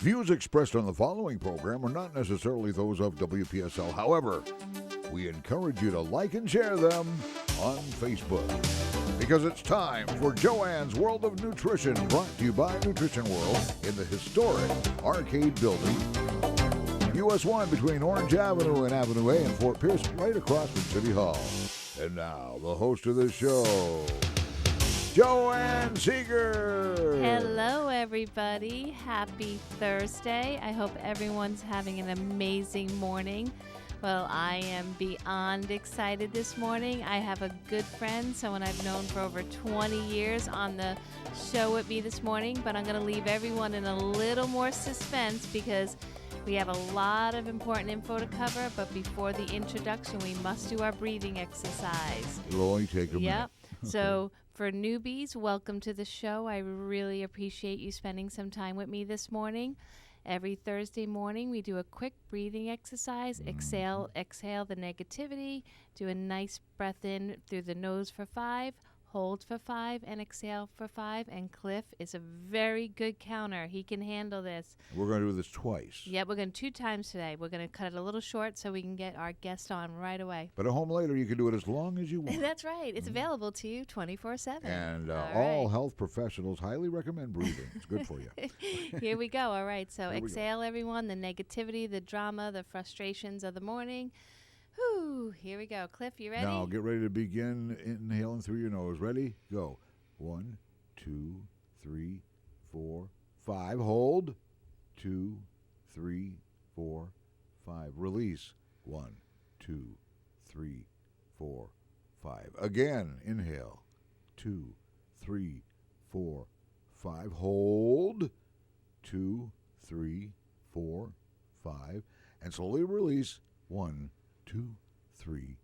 Views expressed on the following program are not necessarily those of WPSL. However, we encourage you to like and share them on Facebook. Because it's time for Joanne's World of Nutrition, brought to you by Nutrition World in the historic Arcade Building, US 1 between Orange Avenue and Avenue A in Fort Pierce, right across from City Hall. And now, the host of the show, Joanne Seeger. Hello, everybody. Happy Thursday. I hope everyone's having an amazing morning. Well, I am beyond excited this morning. I have a good friend, someone I've known for over 20 years, on the show with me this morning, but I'm going to leave everyone in a little more suspense because we have a lot of important info to cover, but before the introduction, we must do our breathing exercise. It'll only take a minute. Yep. So for newbies, welcome to the show. I really appreciate you spending some time with me this morning. Every Thursday morning, we do a quick breathing exercise. Exhale the negativity. Do a nice breath in through the nose for 5. Hold for 5 and exhale for 5. And Cliff is a very good counter. He can handle this. We're going to do this twice. Yeah, we're going to 2 times today. We're going to cut it a little short so we can get our guest on right away. But at home later, you can do it as long as you want. That's right. It's available to you 24/7. And all health professionals highly recommend breathing. It's good for you. Here we go. All right. So exhale, everyone, the negativity, the drama, the frustrations of the morning. Whew, here we go. Cliff, you ready? Now get ready to begin inhaling through your nose. Ready? Go. 1, 2, 3, 4, 5. Hold. 2, 3, 4, 5. Release. 1, 2, 3, 4, 5. Again, inhale. 2, 3, 4, 5. Hold. 2, 3, 4, 5. And slowly release. 1, 2, 3,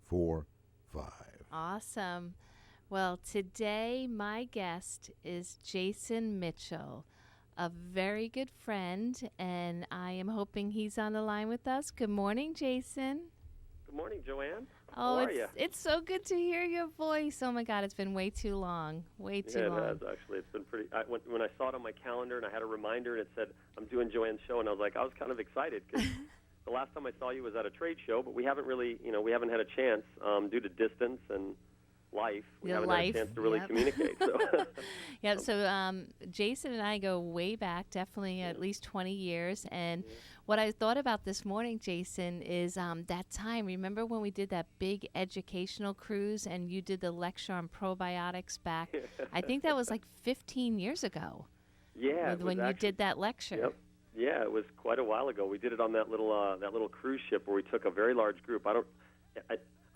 4, 5. Awesome. Well, today my guest is Jason Mitchell, a very good friend, and I am hoping he's on the line with us. Good morning, Jason. Good morning, Joanne. Oh, How are you? It's so good to hear your voice. Oh, my God, it's been way too long. Way too long. Yeah, it has, actually. It's been pretty... When I saw it on my calendar and I had a reminder and it said, I'm doing Joanne's show, and I was kind of excited because... The last time I saw you was at a trade show, but we haven't really, we haven't had a chance due to distance and life. We haven't had a chance to really communicate. So. Yep. So Jason and I go way back, definitely at least 20 years. And what I thought about this morning, Jason, is that time. Remember when we did that big educational cruise and you did the lecture on probiotics back? I think that was like 15 years ago. Yeah. When you did that lecture. Yep. Yeah, it was quite a while ago. We did it on that little cruise ship where we took a very large group. I'm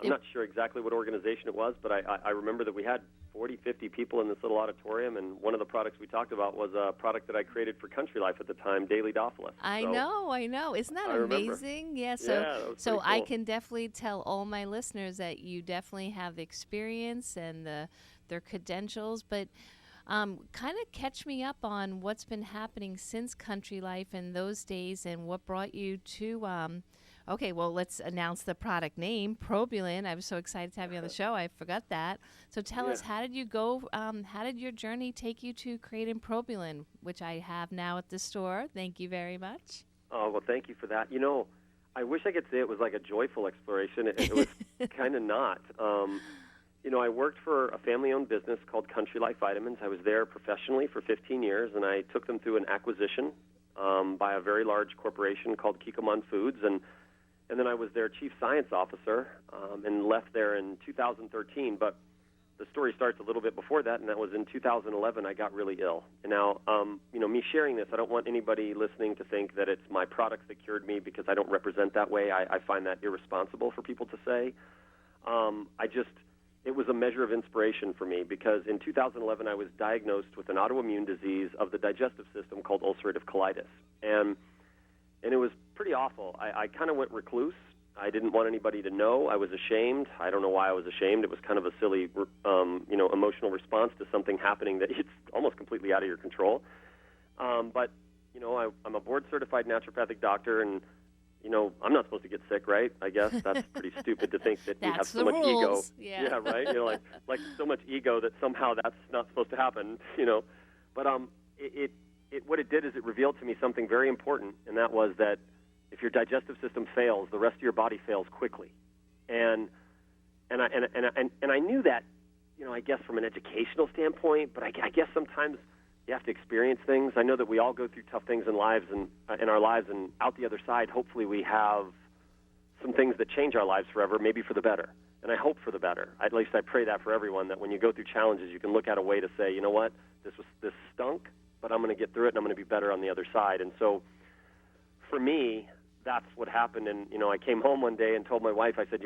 not sure exactly what organization it was, but I remember that we had 40, 50 people in this little auditorium, and one of the products we talked about was a product that I created for Country Life at the time, Daily Dophilus. I know. Isn't that amazing? Yeah, so cool. I can definitely tell all my listeners that you definitely have the experience and their credentials, but kind of catch me up on what's been happening since Country Life in those days and what brought you to, let's announce the product name, Probulin. I was so excited to have you on the show. I forgot that. So tell us, how did you go, how did your journey take you to creating Probulin, which I have now at the store? Thank you very much. Oh, well, thank you for that. I wish I could say it was like a joyful exploration. It was kind of not. I worked for a family-owned business called Country Life Vitamins. I was there professionally for 15 years, and I took them through an acquisition by a very large corporation called Kikkoman Foods, and then I was their chief science officer and left there in 2013. But the story starts a little bit before that, and that was in 2011 I got really ill. And now, me sharing this, I don't want anybody listening to think that it's my products that cured me because I don't represent that way. I find that irresponsible for people to say. It was a measure of inspiration for me because in 2011 I was diagnosed with an autoimmune disease of the digestive system called ulcerative colitis. And it was pretty awful. I kind of went recluse. I didn't want anybody to know. I was ashamed. I don't know why I was ashamed. It was kind of a silly, emotional response to something happening that it's almost completely out of your control. But I'm a board-certified naturopathic doctor, and I'm not supposed to get sick, right? I guess that's pretty stupid to think that we have so much rules. ego. Yeah, right. Like so much ego that somehow that's not supposed to happen. But it what it did is it revealed to me something very important, and that was that if your digestive system fails, the rest of your body fails quickly. And I knew that, I guess from an educational standpoint, but I guess sometimes you have to experience things. I know that we all go through tough things in our lives, and out the other side, hopefully we have some things that change our lives forever, maybe for the better. And I hope for the better. At least I pray that for everyone, that when you go through challenges, you can look at a way to say, you know what, this stunk, but I'm going to get through it, and I'm going to be better on the other side. And so for me, that's what happened. And, I came home one day and told my wife, I said,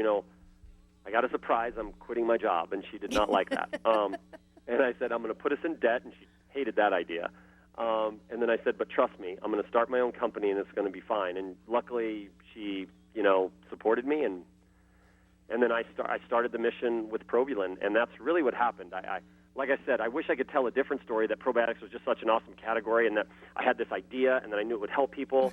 I got a surprise. I'm quitting my job, and she did not like that. And I said, I'm going to put us in debt, and she hated that idea. And then I said, but trust me, I'm going to start my own company, and it's going to be fine. And luckily, she, supported me, and then I started the mission with Probulin, and that's really what happened. Like I said, I wish I could tell a different story, that probiotics was just such an awesome category, and that I had this idea, and that I knew it would help people.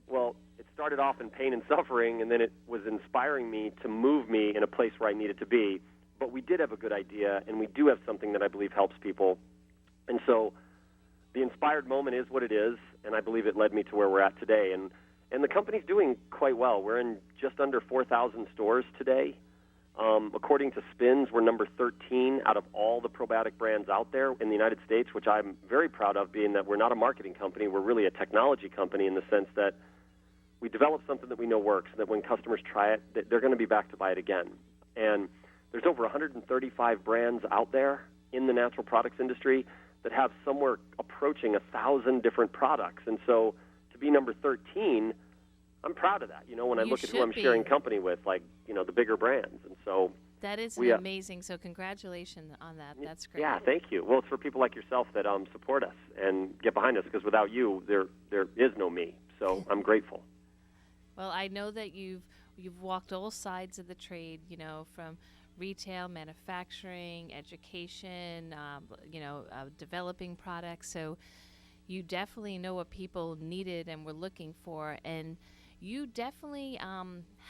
Well, it started off in pain and suffering, and then it was inspiring me to move me in a place where I needed to be. But we did have a good idea, and we do have something that I believe helps people. And so the inspired moment is what it is, and I believe it led me to where we're at today. And the company's doing quite well. We're in just under 4,000 stores today. According to Spins, we're number 13 out of all the probiotic brands out there in the United States, which I'm very proud of, being that we're not a marketing company. We're really a technology company, in the sense that we develop something that we know works, that when customers try it, that they're going to be back to buy it again. And there's over 135 brands out there in the natural products industry that have somewhere approaching 1,000 different products. And so to be number 13, I'm proud of that, when I look at who I'm sharing company with, like, the bigger brands. And so that is amazing. So congratulations on that. That's great. Yeah, thank you. Well, it's for people like yourself that support us and get behind us, because without you, there is no me. So I'm grateful. Well, I know that you've walked all sides of the trade, from retail, manufacturing, education, developing products. So you definitely know what people needed and were looking for, and you definitely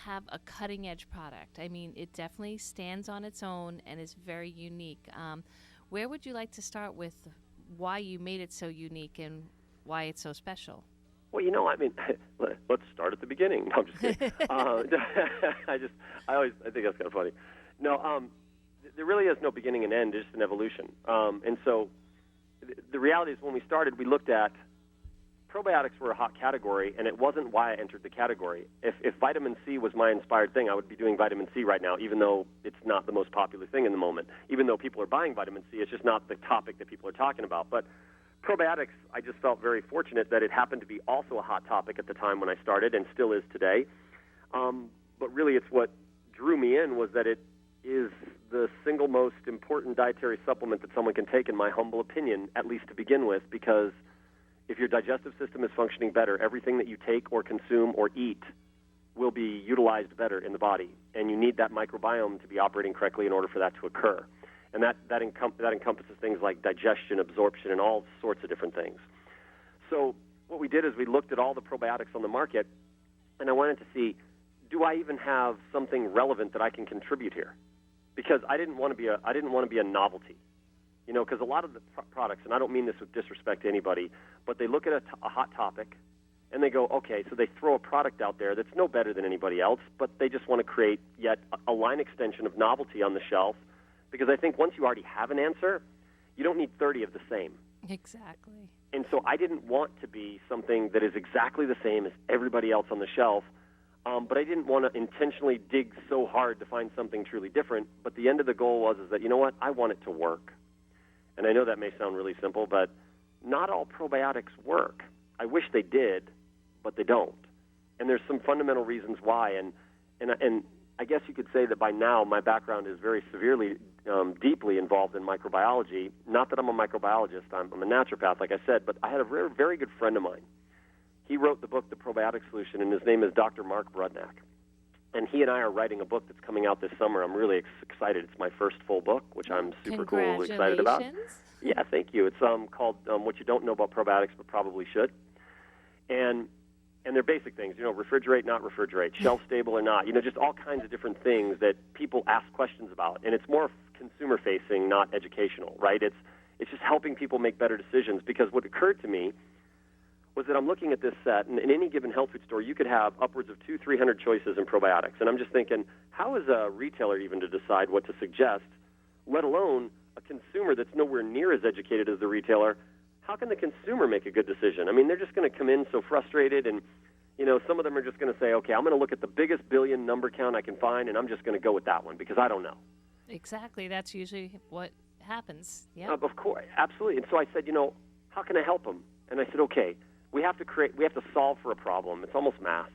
have a cutting-edge product. I mean, it definitely stands on its own and is very unique. Where would you like to start with why you made it so unique and why it's so special? Well, let's start at the beginning. No, I'm just kidding. I think that's kind of funny. No, there really is no beginning and end, just an evolution. And so the reality is, when we started, we looked at probiotics were a hot category, and it wasn't why I entered the category. If vitamin C was my inspired thing, I would be doing vitamin C right now, even though it's not the most popular thing in the moment. Even though people are buying vitamin C, it's just not the topic that people are talking about. But probiotics, I just felt very fortunate that it happened to be also a hot topic at the time when I started, and still is today. But really, it's what drew me in was that it is the single most important dietary supplement that someone can take, in my humble opinion, at least to begin with, because if your digestive system is functioning better, everything that you take or consume or eat will be utilized better in the body. And you need that microbiome to be operating correctly in order for that to occur. And that encompasses things like digestion, absorption, and all sorts of different things. So what we did is we looked at all the probiotics on the market, and I wanted to see, do I even have something relevant that I can contribute here? Because I didn't want to be a novelty. Because a lot of the products, and I don't mean this with disrespect to anybody, but they look at a hot topic, and they go, okay, so they throw a product out there that's no better than anybody else, but they just want to create yet a line extension of novelty on the shelf, because I think once you already have an answer, you don't need 30 of the same. Exactly. And so I didn't want to be something that is exactly the same as everybody else on the shelf, but I didn't want to intentionally dig so hard to find something truly different. But the end of the goal was that, I want it to work. And I know that may sound really simple, but not all probiotics work. I wish they did, but they don't. And there's some fundamental reasons why. And I guess you could say that by now my background is very severely, deeply involved in microbiology. Not that I'm a microbiologist. I'm a naturopath, like I said, but I had a very, very good friend of mine. He wrote the book, The Probiotic Solution, and his name is Dr. Mark Brudnak. And he and I are writing a book that's coming out this summer. I'm really excited. It's my first full book, which I'm super cool, excited about. Yeah, thank you. It's called What You Don't Know About Probiotics But Probably Should. And they're basic things, refrigerate, not refrigerate, shelf stable or not, just all kinds of different things that people ask questions about. And it's more consumer-facing, not educational, right? It's just helping people make better decisions, because what occurred to me was that I'm looking at this set, and in any given health food store, you could have upwards of 200-300 choices in probiotics. And I'm just thinking, how is a retailer even to decide what to suggest, let alone a consumer that's nowhere near as educated as the retailer? How can the consumer make a good decision? I mean, they're just going to come in so frustrated, and some of them are just going to say, okay, I'm going to look at the biggest billion number count I can find, and I'm just going to go with that one because I don't know. Exactly. That's usually what happens. Yeah. Of course, absolutely. And so I said, how can I help them? And I said, okay, we have to solve for a problem. It's almost math,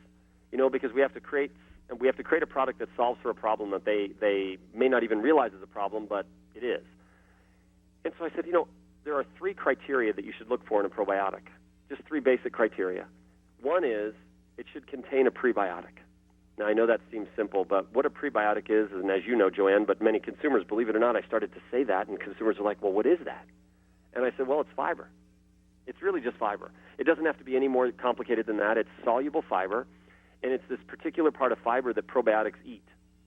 because we have to create a product that solves for a problem that they may not even realize is a problem, but it is. And so I said, there are 3 criteria that you should look for in a probiotic, just 3 basic criteria. One is it should contain a prebiotic. Now, I know that seems simple, but what a prebiotic is, and as you know, Joanne, but many consumers, believe it or not, I started to say that, and consumers are like, well, what is that? And I said, well, it's fiber. It's really just fiber. It doesn't have to be any more complicated than that. It's soluble fiber, and it's this particular part of fiber that probiotics eat.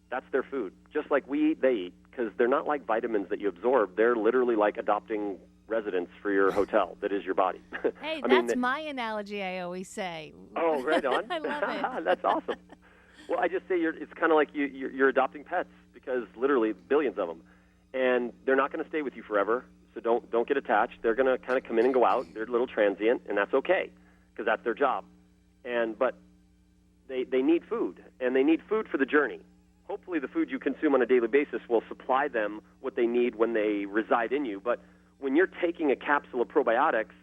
That's their food. Just like we eat, they eat, because they're not like vitamins that you absorb. They're literally like adopting residents for your hotel that is your body. Hey, that's my analogy I always say. Oh, right on. I love it. That's awesome. Well, I just say it's kind of like you're adopting pets because literally billions of them. And they're not going to stay with you forever, so don't get attached. They're going to kind of come in and go out. They're a little transient, and that's okay because that's their job. But they need food, and they need food for the journey. Hopefully the food you consume on a daily basis will supply them what they need when they reside in you. But when you're taking a capsule of probiotics,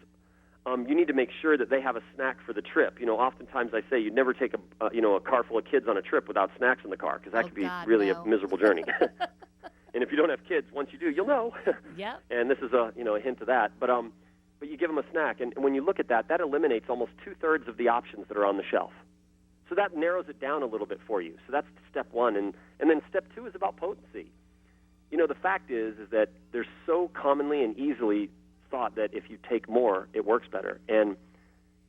you need to make sure that they have a snack for the trip. Oftentimes I say you'd never take a car full of kids on a trip without snacks in the car because that could be really a miserable journey. And if you don't have kids, once you do, you'll know. Yep. And this is a hint of that. But you give them a snack, and when you look at that eliminates almost 2/3 of the options that are on the shelf. So that narrows it down a little bit for you. So that's step 1. And then step 2 is about potency. The fact is that there's so commonly and easily thought that if you take more, it works better. And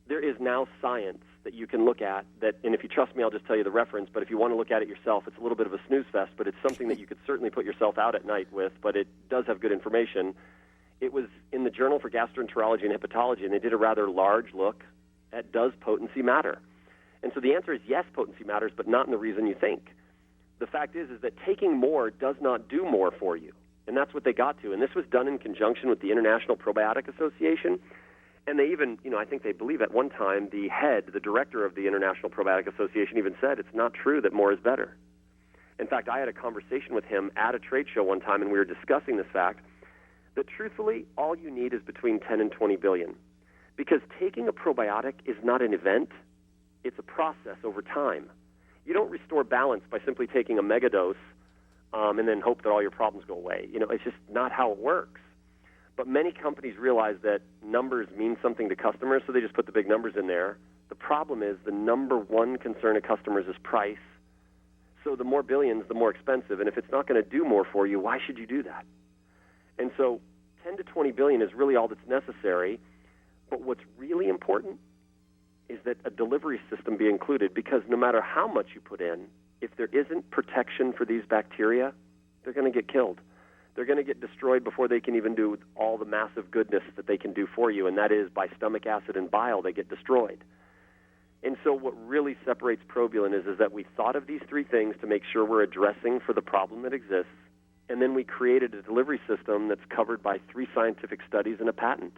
there is now science that you can look at that, and if you trust me, I'll just tell you the reference, but if you want to look at it yourself, it's a little bit of a snooze fest, but it's something that you could certainly put yourself out at night with, but it does have good information. It was in the Journal for Gastroenterology and Hepatology, and they did a rather large look at does potency matter? And so the answer is yes, potency matters, but not in the reason you think. The fact is that taking more does not do more for you. And that's what they got to. And this was done in conjunction with the International Probiotic Association. And they even, I think they believe at one time the director of the International Probiotic Association even said it's not true that more is better. In fact, I had a conversation with him at a trade show one time, and we were discussing this fact that truthfully, all you need is between 10 and 20 billion. Because taking a probiotic is not an event. It's a process over time. You don't restore balance by simply taking a megadose and then hope that all your problems go away. It's just not how it works. But many companies realize that numbers mean something to customers, so they just put the big numbers in there. The problem is the number one concern of customers is price. So the more billions, the more expensive. And if it's not going to do more for you, why should you do that? And so 10 to 20 billion is really all that's necessary. But what's really important is that a delivery system be included, because no matter how much you put in, if there isn't protection for these bacteria, they're going to get killed. They're going to get destroyed before they can even do all the massive goodness that they can do for you, and that is by stomach acid and bile, they get destroyed. And so what really separates Probulin is that we thought of these 3 things to make sure we're addressing for the problem that exists, and then we created a delivery system that's covered by 3 scientific studies and a patent.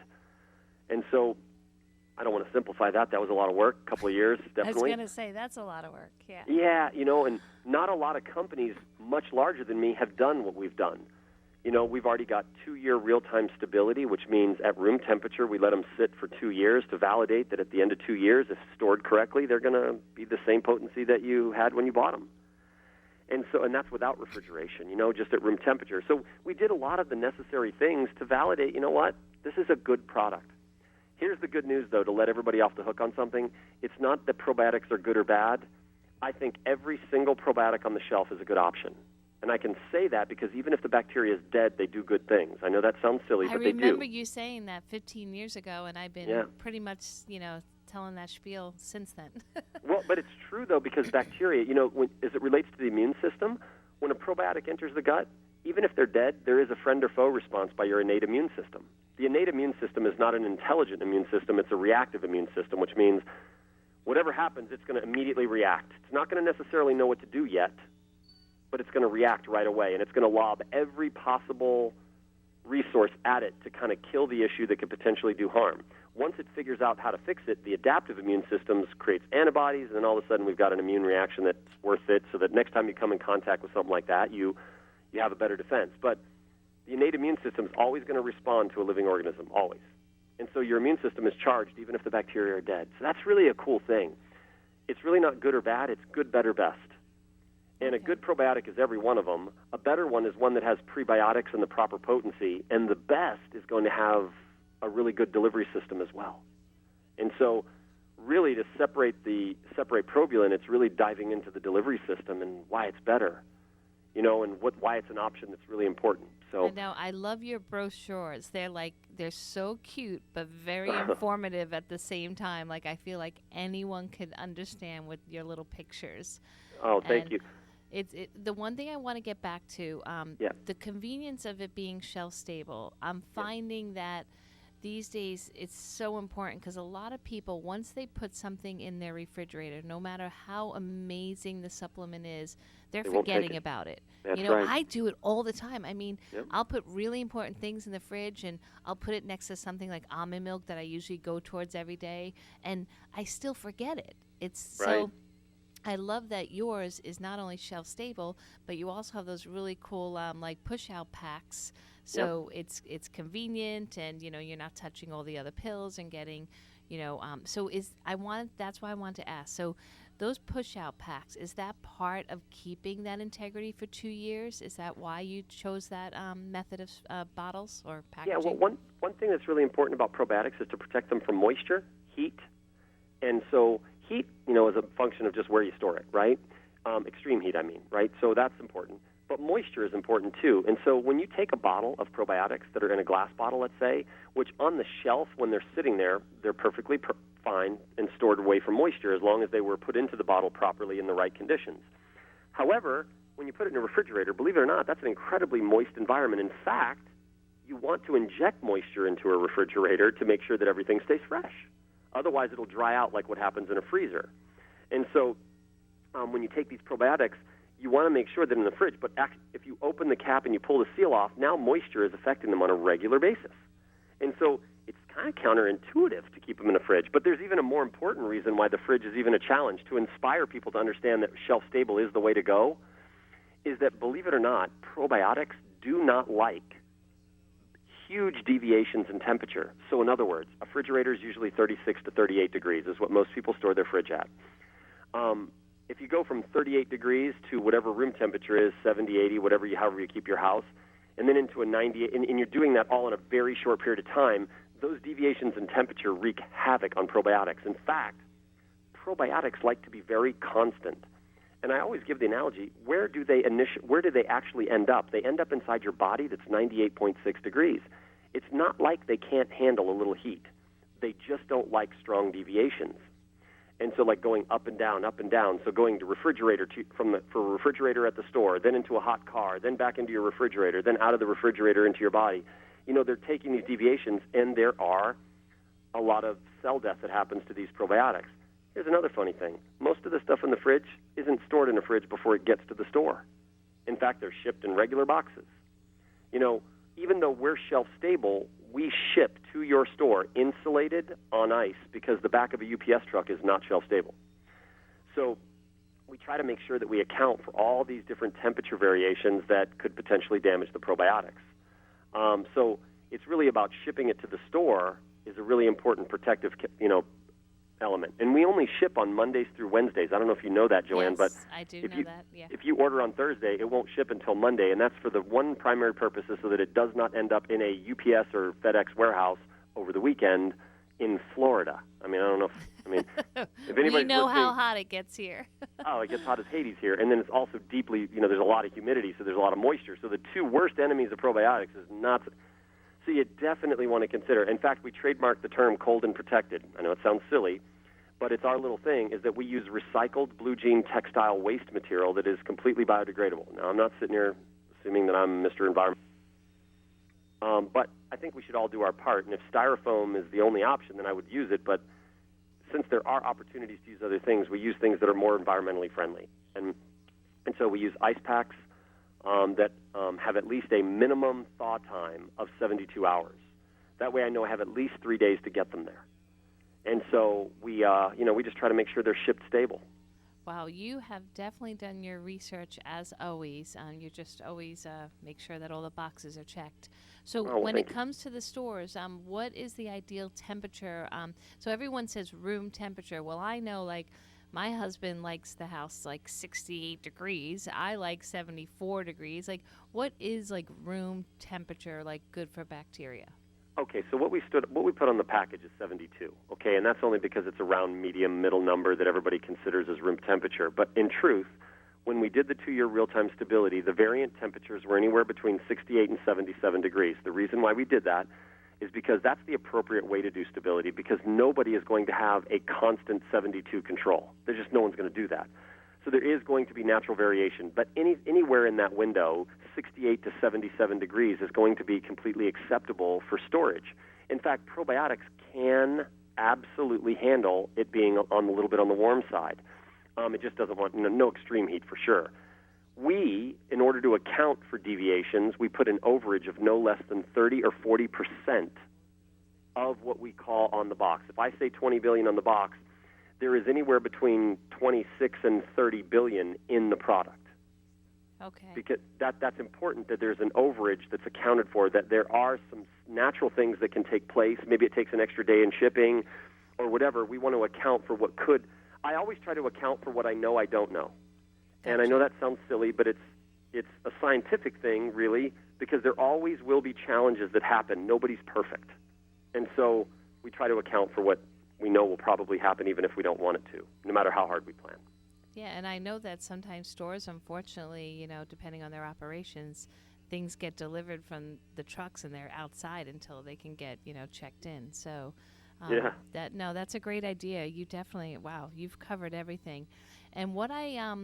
And so I don't want to simplify that. That was a lot of work, a couple of years, definitely. I was going to say, that's a lot of work, yeah. Yeah, and not a lot of companies much larger than me have done what we've done. We've already got 2-year real-time stability, which means at room temperature, we let them sit for 2 years to validate that at the end of 2 years, if stored correctly, they're going to be the same potency that you had when you bought them. And that's without refrigeration, just at room temperature. So we did a lot of the necessary things to validate, this is a good product. Here's the good news, though, to let everybody off the hook on something. It's not that probiotics are good or bad. I think every single probiotic on the shelf is a good option. And I can say that because even if the bacteria is dead, they do good things. I know that sounds silly, but they do. I remember you saying that 15 years ago, and I've been pretty much, telling that spiel since then. Well, but it's true, though, because bacteria, as it relates to the immune system, when a probiotic enters the gut, even if they're dead, there is a friend or foe response by your innate immune system. The innate immune system is not an intelligent immune system. It's a reactive immune system, which means whatever happens, it's going to immediately react. It's not going to necessarily know what to do yet, but it's going to react right away, and it's going to lob every possible resource at it to kind of kill the issue that could potentially do harm. Once it figures out how to fix it, the adaptive immune system creates antibodies, and then all of a sudden we've got an immune reaction that's worth it, so that next time you come in contact with something like that, you have a better defense. But the innate immune system is always going to respond to a living organism, always. And so your immune system is charged even if the bacteria are dead. So that's really a cool thing. It's really not good or bad. It's good, better, best. And a good probiotic is every one of them. A better one is one that has prebiotics and the proper potency. And the best is going to have a really good delivery system as well. And so really to separate Probulin, it's really diving into the delivery system and why it's better, and why it's an option that's really important. So now I love your brochures. They're so cute but very informative at the same time. Like I feel like anyone could understand with your little pictures. Oh, thank you. It's the one thing I want to get back to, the convenience of it being shelf stable. I'm finding that these days it's so important because a lot of people, once they put something in their refrigerator, no matter how amazing the supplement is, they're forgetting about it. That's right. I do it all the time. I mean, I'll put really important things in the fridge and I'll put it next to something like almond milk that I usually go towards every day, and I still forget it. It's right. So I love that yours is not only shelf stable, but you also have those really cool like push out packs. So it's convenient, and you're not touching all the other pills and getting, that's why I wanted to ask. So those push out packs, is that part of keeping that integrity for 2 years? Is that why you chose that method of bottles or packaging? Yeah, well, one thing that's really important about probiotics is to protect them from moisture, heat, and so heat, is a function of just where you store it, right? Extreme heat, right? So that's important. But moisture is important too. And so when you take a bottle of probiotics that are in a glass bottle, let's say, which on the shelf, when they're sitting there, they're perfectly fine and stored away from moisture as long as they were put into the bottle properly in the right conditions. However, when you put it in a refrigerator, believe it or not, that's an incredibly moist environment. In fact, you want to inject moisture into a refrigerator to make sure that everything stays fresh. Otherwise, it'll dry out like what happens in a freezer. And so when you take these probiotics, you want to make sure that in the fridge, but if you open the cap and you pull the seal off, now moisture is affecting them on a regular basis. And so it's kind of counterintuitive to keep them in a fridge. But there's even a more important reason why the fridge is even a challenge, to inspire people to understand that shelf stable is the way to go, is that, believe it or not, probiotics do not like huge deviations in temperature. So in other words, a refrigerator is usually 36 to 38 degrees is what most people store their fridge at. If you go from 38 degrees to whatever room temperature is, 70, 80, however you keep your house, and then into a 90, and you're doing that all in a very short period of time, those deviations in temperature wreak havoc on probiotics. In fact, probiotics like to be very constant. And I always give the analogy, where do they actually end up? They end up inside your body that's 98.6 degrees. It's not like they can't handle a little heat. They just don't like strong deviations. And so like going up and down, so going to refrigerator for a refrigerator at the store, then into a hot car, then back into your refrigerator, then out of the refrigerator into your body. They're taking these deviations, and there are a lot of cell death that happens to these probiotics. Here's another funny thing. Most of the stuff in the fridge isn't stored in a fridge before it gets to the store. In fact, they're shipped in regular boxes. Even though we're shelf stable, we ship to your store insulated on ice because the back of a UPS truck is not shelf stable. So we try to make sure that we account for all these different temperature variations that could potentially damage the probiotics. So it's really about shipping it to the store is a really important protective, element. And we only ship on Mondays through Wednesdays. I don't know if you know that, Joanne, but I do know that. Yeah. If you order on Thursday, it won't ship until Monday, and that's for the one primary purpose is so that it does not end up in a UPS or FedEx warehouse over the weekend in Florida. I don't know if anybody's we know how listening, hot it gets here. Oh, it gets hot as Hades here, and then it's also deeply, there's a lot of humidity, so there's a lot of moisture. So the two worst enemies of probiotics is not. So you definitely want to consider. In fact, we trademarked the term cold and protected. I know it sounds silly, but it's our little thing, is that we use recycled blue jean textile waste material that is completely biodegradable. Now, I'm not sitting here assuming that I'm Mr. Environment. But I think we should all do our part. And if styrofoam is the only option, then I would use it. But since there are opportunities to use other things, we use things that are more environmentally friendly. And so we use ice packs that have at least a minimum thaw time of 72 hours. That way I know I have at least 3 days to get them there. And so we just try to make sure they're shipped stable. Wow, you have definitely done your research as always. You just always make sure that all the boxes are checked. So when it comes to the stores, what is the ideal temperature? So everyone says room temperature. Well, I know, like, my husband likes the house like 68 degrees. I like 74 degrees. Like, what is like room temperature, like, good for bacteria? Okay, so what we put on the package is 72, okay, and that's only because it's a round, medium, middle number that everybody considers as room temperature. But in truth, when we did the 2-year real-time stability, the variant temperatures were anywhere between 68 and 77 degrees. The reason why we did that is because that's the appropriate way to do stability, because nobody is going to have a constant 72 control. There's just no one's going to do that. So there is going to be natural variation, but anywhere in that window, 68 to 77 degrees is going to be completely acceptable for storage. In fact, probiotics can absolutely handle it being a little bit on the warm side. It just doesn't want no extreme heat for sure. We, in order to account for deviations, we put an overage of no less than 30 or 40% of what we call on the box. If I say 20 billion on the box, there is anywhere between 26 and 30 billion in the product. Okay. Because that's important, that there's an overage that's accounted for, that there are some natural things that can take place. Maybe it takes an extra day in shipping or whatever. We want to account for what could. I always try to account for what I know I don't know. Gotcha. And I know that sounds silly, but it's a scientific thing, really, because there always will be challenges that happen. Nobody's perfect. And so we try to account for what we know will probably happen even if we don't want it to, no matter how hard we plan. Yeah, and I know that sometimes stores, unfortunately, depending on their operations, things get delivered from the trucks and they're outside until they can get, checked in. So Yeah. That's a great idea. You definitely, wow, you've covered everything. And what I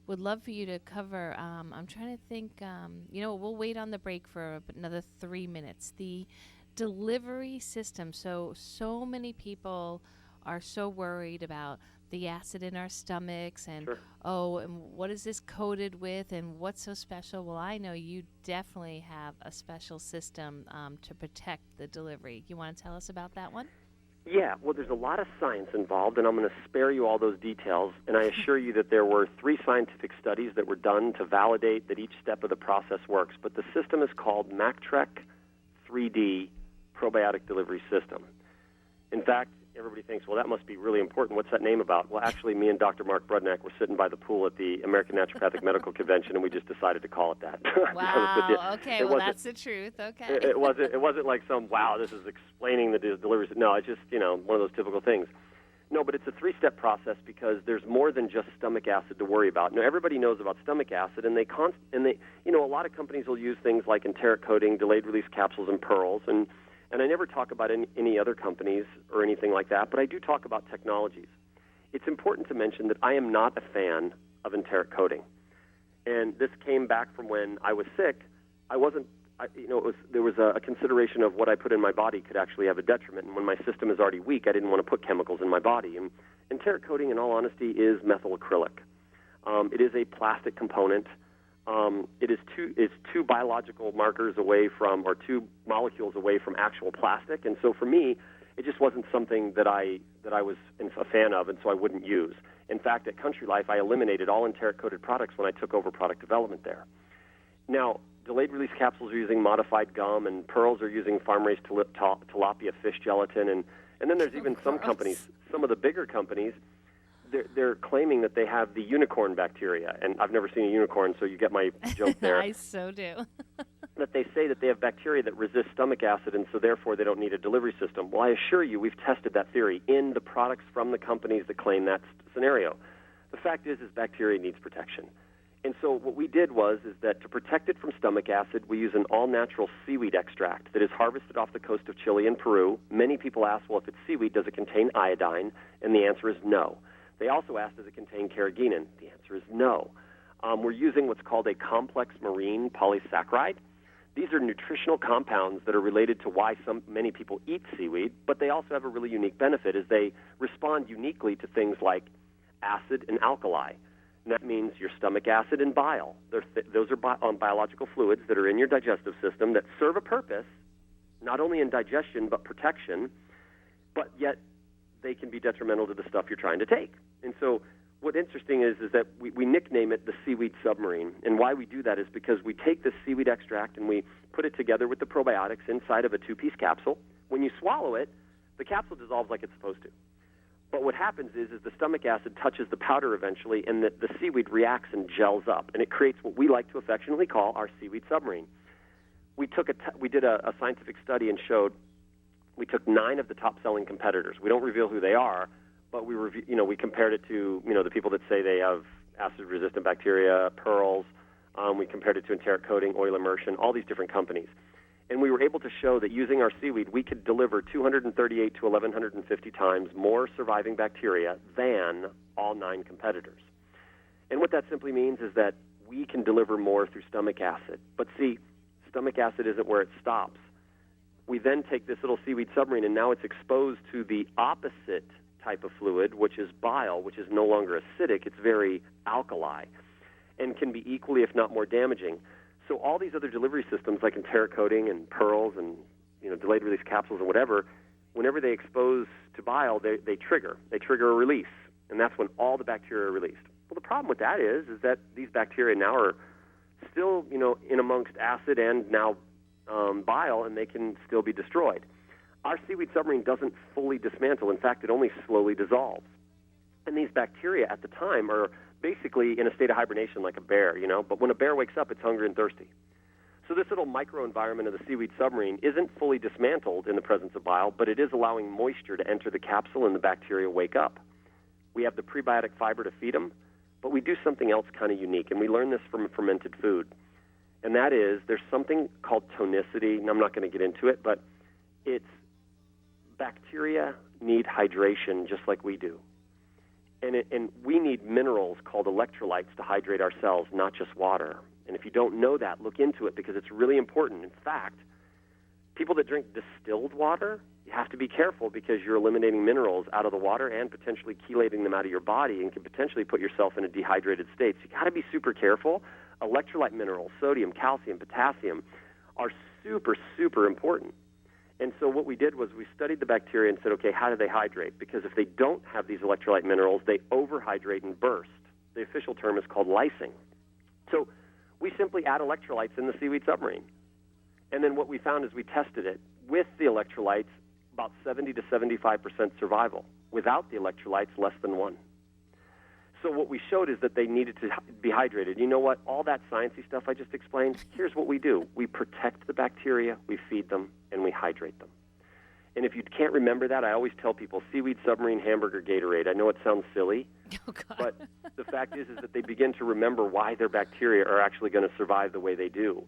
would love for you to cover, I'm trying to think, we'll wait on the break for another 3 minutes. The delivery system. So many people are so worried about the acid in our stomachs and, Sure. and what is this coated with and what's so special? Well, I know you definitely have a special system to protect the delivery. You want to tell us about that one? Yeah, well, there's a lot of science involved, and I'm going to spare you all those details. And I assure you that there were 3 scientific studies that were done to validate that each step of the process works. But the system is called MacTrek 3D Probiotic Delivery System. In fact, everybody thinks, well, that must be really important. What's that name about? Well, actually, me and Dr. Mark Brudnak were sitting by the pool at the American Naturopathic Medical Convention, and we just decided to call it that. Wow. Okay. Well, that's the truth. Okay. It wasn't like some, wow, this is explaining the delivery. No, it's just, one of those typical things. No, but it's a 3-step process because there's more than just stomach acid to worry about. Now, everybody knows about stomach acid, and a lot of companies will use things like enteric coating, delayed release capsules, and pearls, and I never talk about any other companies or anything like that, but I do talk about technologies. It's important to mention that I am not a fan of enteric coating. And this came back from when I was sick. There was a consideration of what I put in my body could actually have a detriment. And when my system is already weak, I didn't want to put chemicals in my body. And enteric coating, in all honesty, is methyl acrylic. It is a plastic component. It is two biological markers away from, or 2 molecules away from actual plastic, and so for me, it just wasn't something that I was a fan of, and so I wouldn't use. In fact, at Country Life, I eliminated all enteric-coated products when I took over product development there. Now, delayed release capsules are using modified gum, and pearls are using farm-raised tilapia fish gelatin, and then there's even some companies, some of the bigger companies. They're claiming that they have the unicorn bacteria, and I've never seen a unicorn, so you get my joke there. I so do. That they say that they have bacteria that resist stomach acid, and so therefore they don't need a delivery system. Well, I assure you, we've tested that theory in the products from the companies that claim that scenario. The fact is bacteria needs protection. And so what we did is that to protect it from stomach acid, we use an all-natural seaweed extract that is harvested off the coast of Chile and Peru. Many people ask, well, if it's seaweed, does it contain iodine? And the answer is no. They also asked, does it contain carrageenan? The answer is no. we're using what's called a complex marine polysaccharide. These are nutritional compounds that are related to why many people eat seaweed, but they also have a really unique benefit is they respond uniquely to things like acid and alkali. And that means your stomach acid and bile. Those are biological fluids that are in your digestive system that serve a purpose, not only in digestion but protection, but yet they can be detrimental to the stuff you're trying to take. And so what's interesting is that we nickname it the seaweed submarine. And why we do that is because we take this seaweed extract and we put it together with the probiotics inside of a 2-piece capsule. When you swallow it, the capsule dissolves like it's supposed to. But what happens is the stomach acid touches the powder eventually, and the seaweed reacts and gels up, and it creates what we like to affectionately call our seaweed submarine. We did a scientific study and showed we took 9 of the top-selling competitors. We don't reveal who they are, but we compared it to the people that say they have acid-resistant bacteria, pearls. We compared it to enteric coating, oil immersion, all these different companies. And we were able to show that using our seaweed, we could deliver 238 to 1,150 times more surviving bacteria than all 9 competitors. And what that simply means is that we can deliver more through stomach acid. But see, stomach acid isn't where it stops. We then take this little seaweed submarine, and now it's exposed to the opposite type of fluid, which is bile, which is no longer acidic. It's very alkali and can be equally, if not more, damaging. So all these other delivery systems like enteric coating and pearls and delayed release capsules and whatever, whenever they expose to bile, they trigger a release, and that's when all the bacteria are released. Well, the problem with that is that these bacteria now are still in amongst acid and now bile, and they can still be destroyed. Our seaweed submarine doesn't fully dismantle. In fact, it only slowly dissolves. And these bacteria at the time are basically in a state of hibernation like a bear, but when a bear wakes up, it's hungry and thirsty. So this little microenvironment of the seaweed submarine isn't fully dismantled in the presence of bile, but it is allowing moisture to enter the capsule and the bacteria wake up. We have the prebiotic fiber to feed them, but we do something else kind of unique, and we learned this from fermented food. And that is there's something called tonicity, and I'm not going to get into it, but it's bacteria need hydration just like we do. And we need minerals called electrolytes to hydrate our cells, not just water. And if you don't know that, look into it because it's really important. In fact, people that drink distilled water, you have to be careful because you're eliminating minerals out of the water and potentially chelating them out of your body and can potentially put yourself in a dehydrated state. So you got to be super careful. Electrolyte minerals, sodium, calcium, potassium, are super, super important. And so what we did was we studied the bacteria and said, okay, how do they hydrate? Because if they don't have these electrolyte minerals, they overhydrate and burst. The official term is called lysing. So we simply add electrolytes in the seaweed submarine. And then what we found is we tested it with the electrolytes, about 70 to 75% survival. Without the electrolytes, less than 1. So what we showed is that they needed to be hydrated. You know what? All that sciencey stuff I just explained, here's what we do. We protect the bacteria, we feed them, and we hydrate them. And if you can't remember that, I always tell people seaweed, submarine, hamburger, Gatorade. I know it sounds silly, but the fact is that they begin to remember why their bacteria are actually going to survive the way they do.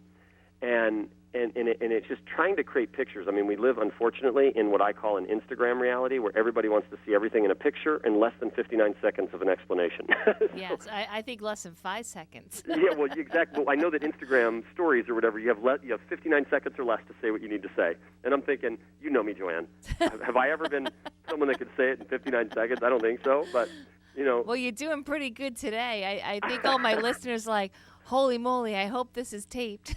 And it's just trying to create pictures. I mean, we live, unfortunately, in what I call an Instagram reality where everybody wants to see everything in a picture in less than 59 seconds of an explanation. Yes, I think less than 5 seconds. Yeah, well, exactly. Well, I know that Instagram stories or whatever, you have 59 seconds or less to say what you need to say. And I'm thinking, you know me, Joanne. Have I ever been someone that could say it in 59 seconds? I don't think so, but, Well, you're doing pretty good today. I think all my listeners are like, holy moly, I hope this is taped.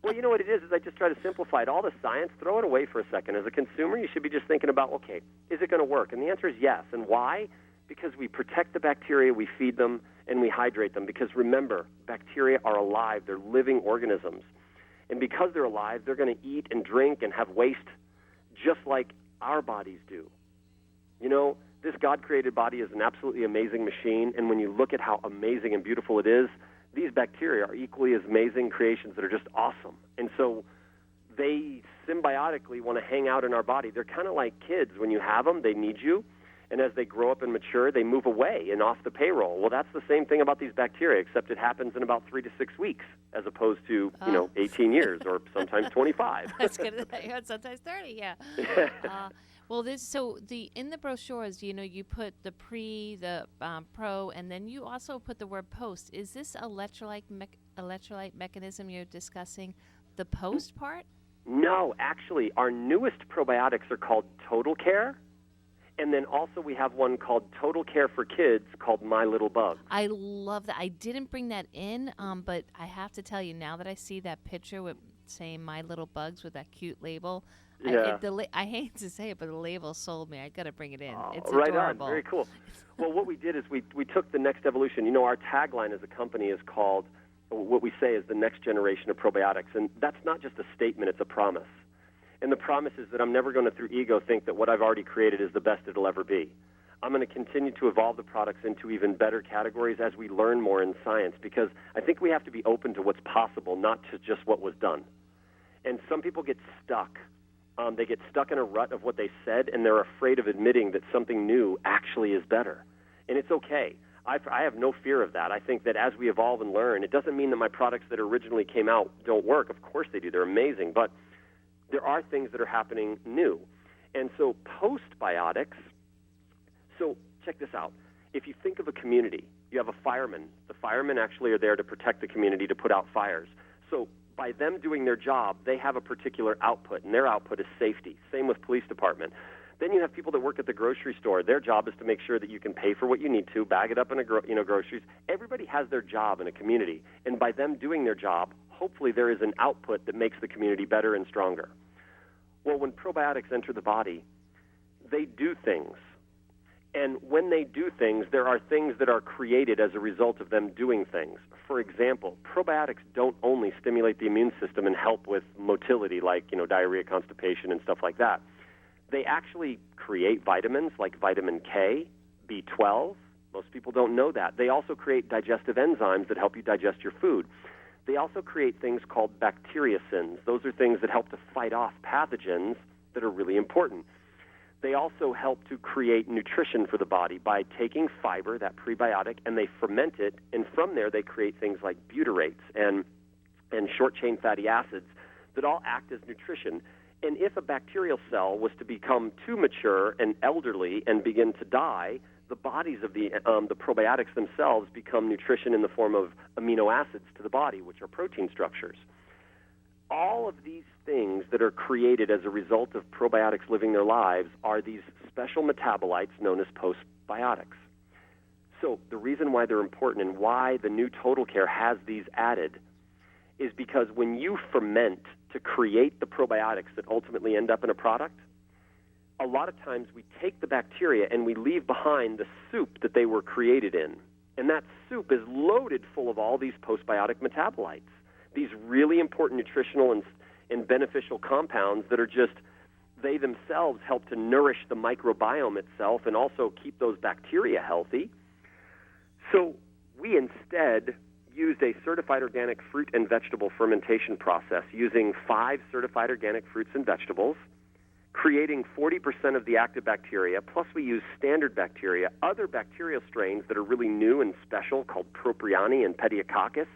Well, you know what it is I just try to simplify it. All the science, throw it away for a second. As a consumer, you should be just thinking about, okay, is it going to work? And the answer is yes. And why? Because we protect the bacteria, we feed them, and we hydrate them. Because remember, bacteria are alive. They're living organisms. And because they're alive, they're going to eat and drink and have waste just like our bodies do. This God-created body is an absolutely amazing machine, and when you look at how amazing and beautiful it is, these bacteria are equally as amazing creations that are just awesome. And so they symbiotically want to hang out in our body. They're kind of like kids. When you have them, they need you, and as they grow up and mature, they move away and off the payroll. Well, that's the same thing about these bacteria, except it happens in about 3 to 6 weeks, as opposed to 18 years or sometimes 25. That's good. Sometimes 30, yeah. Well, in the brochures, you put the pre, the pro, and then you also put the word post. Is this electrolyte mechanism you're discussing, the post part? No, actually, our newest probiotics are called Total Care. And then also we have one called Total Care for Kids called My Little Bugs. I love that. I didn't bring that in, but I have to tell you, now that I see that picture with saying My Little Bugs with that cute label, Yeah. I hate to say it, but the label sold me. I got to bring it in. It's right adorable. on. Very cool. Well, what we did is we took the next evolution. Our tagline as a company is called, what we say is the next generation of probiotics. And that's not just a statement, it's a promise. And the promise is that I'm never going to, through ego, think that what I've already created is the best it'll ever be. I'm going to continue to evolve the products into even better categories as we learn more in science, because I think we have to be open to what's possible, not to just what was done. And some people get stuck. They get stuck in a rut of what they said, and they're afraid of admitting that something new actually is better. And it's okay. I have no fear of that. I think that as we evolve and learn, it doesn't mean that my products that originally came out don't work. Of course they do. They're amazing. But there are things that are happening new. And so postbiotics, so check this out. If you think of a community, you have a fireman. The firemen actually are there to protect the community, to put out fires. So by them doing their job, they have a particular output, and their output is safety. Same with police department. Then you have people that work at the grocery store. Their job is to make sure that you can pay for what you need to, bag it up in groceries. Everybody has their job in a community, and by them doing their job, hopefully there is an output that makes the community better and stronger. Well, when probiotics enter the body, they do things. And when they do things, there are things that are created as a result of them doing things. For example, probiotics don't only stimulate the immune system and help with motility, like diarrhea, constipation, and stuff like that. They actually create vitamins like vitamin K, B12. Most people don't know that. They also create digestive enzymes that help you digest your food. They also create things called bacteriocins. Those are things that help to fight off pathogens that are really important. They also help to create nutrition for the body by taking fiber, that prebiotic, and they ferment it, and from there they create things like butyrates and short-chain fatty acids that all act as nutrition. And if a bacterial cell was to become too mature and elderly and begin to die, the bodies of the probiotics themselves become nutrition in the form of amino acids to the body, which are protein structures. All of these things that are created as a result of probiotics living their lives are these special metabolites known as postbiotics. So the reason why they're important and why the new Total Care has these added is because when you ferment to create the probiotics that ultimately end up in a product, a lot of times we take the bacteria and we leave behind the soup that they were created in. And that soup is loaded full of all these postbiotic metabolites, these really important nutritional and beneficial compounds that are just, they themselves help to nourish the microbiome itself and also keep those bacteria healthy. So we instead used a certified organic fruit and vegetable fermentation process using 5 certified organic fruits and vegetables, creating 40% of the active bacteria, plus we use standard bacteria, other bacterial strains that are really new and special called Probulin and Pediococcus